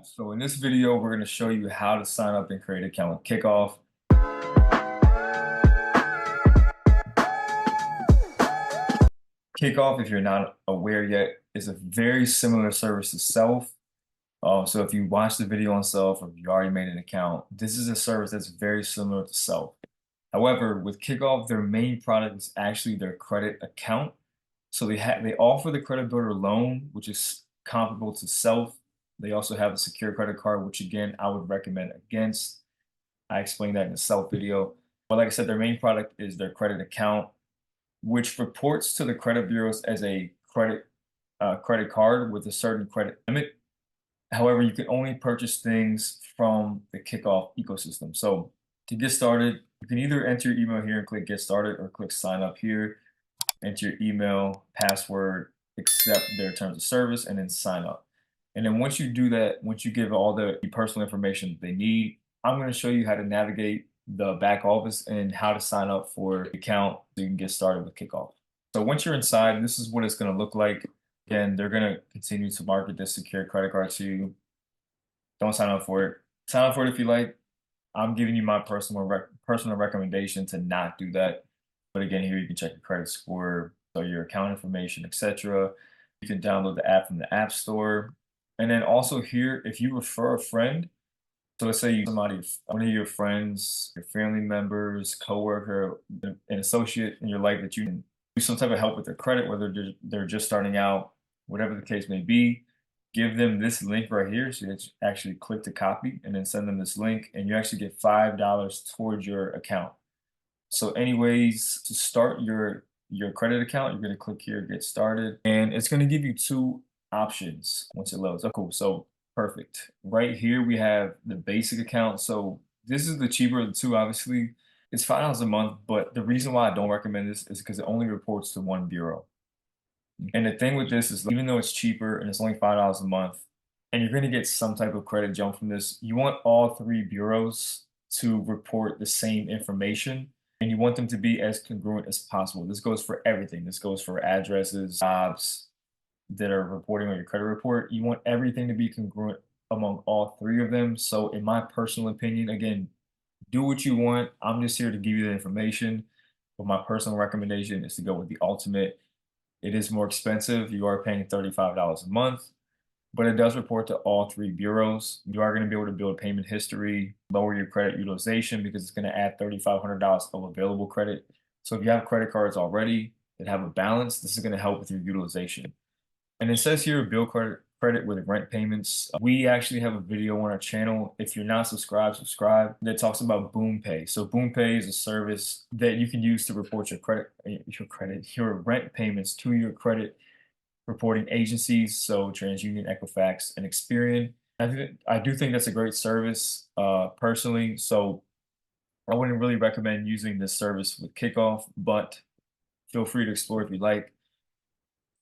So in this video, we're going to show you how to sign up and create an account with Kikoff. Kikoff, if you're not aware yet, is a very similar service to Self. So if you watch the video on Self or if you already made an account, this is a service that's very similar to Self. However, with Kikoff, their main product is actually their credit account. So they offer the credit builder loan, which is comparable to Self. They also have a secure credit card, which again, I would recommend against. I explained that in the Self video. But like I said, their main product is their credit account, which reports to the credit bureaus as a credit card with a certain credit limit. However, you can only purchase things from the Kikoff ecosystem. So to get started, you can either enter your email here and click get started or click sign up here, enter your email, password, accept their terms of service, and then sign up. And then once you do that, once you give all the personal information they need, I'm going to show you how to navigate the back office and how to sign up for the account so you can get started with Kikoff. So once you're inside, this is what it's going to look like. Again, they're going to continue to market this secure credit card to you. Don't sign up for it. Sign up for it if you like. I'm giving you my personal recommendation to not do that. But again, here you can check your credit score, so your account information, etc. You can download the app from the App Store. And then also here, if you refer a friend, so let's say one of your friends, your family members, coworker, an associate in your life that you can do some type of help with their credit, whether they're just starting out, whatever the case may be, give them this link right here. So you actually click to copy and then send them this link, and you actually get $5 towards your account. So anyways, to start your credit account, you're going to click here, get started, and it's going to give you two options once it loads. Oh, cool. So perfect. Right here, we have the basic account. So this is the cheaper of the two, obviously. It's $5 a month, but the reason why I don't recommend this is because it only reports to one bureau. And the thing with this is, even though it's cheaper and it's only $5 a month, and you're going to get some type of credit jump from this, you want all three bureaus to report the same information, and you want them to be as congruent as possible. This goes for everything. This goes for addresses, jobs that are reporting on your credit report. You want everything to be congruent among all three of them. So in my personal opinion, again, do what you want. I'm just here to give you the information, but my personal recommendation is to go with the ultimate. It is more expensive. You are paying $35 a month, but it does report to all three bureaus. You are going to be able to build payment history, lower your credit utilization because it's going to add $3,500 of available credit. So if you have credit cards already that have a balance, this is going to help with your utilization. And it says here, bill credit with rent payments. We actually have a video on our channel. If you're not subscribed, subscribe. That talks about Boom Pay. So Boom Pay is a service that you can use to report your rent payments to your credit reporting agencies. So TransUnion, Equifax, and Experian. I do think that's a great service personally. So I wouldn't really recommend using this service with Kikoff, but feel free to explore if you like.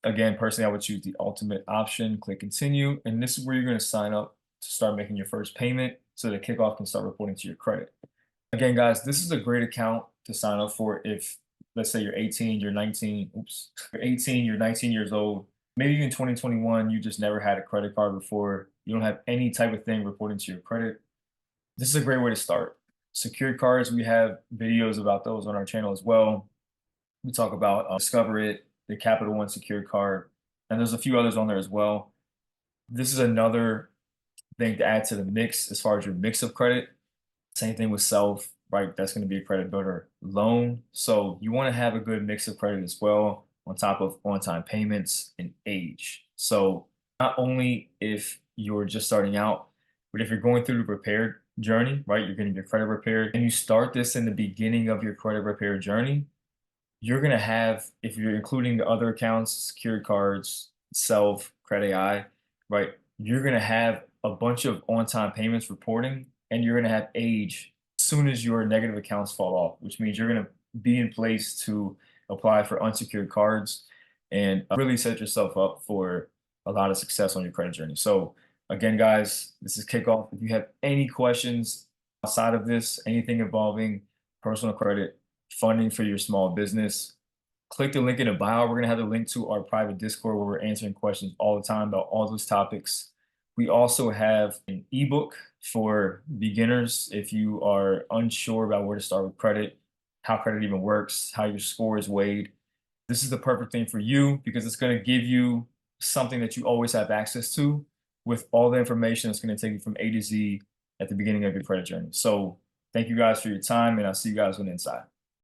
Again, personally, I would choose the ultimate option, click continue, and this is where you're going to sign up to start making your first payment so that Kikoff can start reporting to your credit. Again, guys, this is a great account to sign up for if, let's say you're 18, you're 19, you're 18, you're 19 years old, maybe in 2021, you just never had a credit card before, you don't have any type of thing reporting to your credit. This is a great way to start. Secured cards, we have videos about those on our channel as well. We talk about Discover It, the Capital One secured card, and there's a few others on there as well. This is another thing to add to the mix as far as your mix of credit. Same thing with Self, right? That's going to be a credit builder loan. So you want to have a good mix of credit as well on top of on-time payments and age. So not only if you're just starting out, but if you're going through the repair journey, right? You're getting your credit repaired and you start this in the beginning of your credit repair journey, you're going to have, if you're including the other accounts, secured cards, Self, Credit AI, right? You're going to have a bunch of on-time payments reporting, and you're going to have age as soon as your negative accounts fall off, which means you're going to be in place to apply for unsecured cards and really set yourself up for a lot of success on your credit journey. So again, guys, this is Kikoff. If you have any questions outside of this, anything involving personal credit, funding for your small business, click the link in the bio. We're going to have the link to our private Discord where we're answering questions all the time about all those topics. We also have an ebook for beginners if you are unsure about where to start with credit, how credit even works, how your score is weighed. This is the perfect thing for you because it's going to give you something that you always have access to with all the information that's going to take you from A to Z at the beginning of your credit journey. So thank you guys for your time, and I'll see you guys on the inside.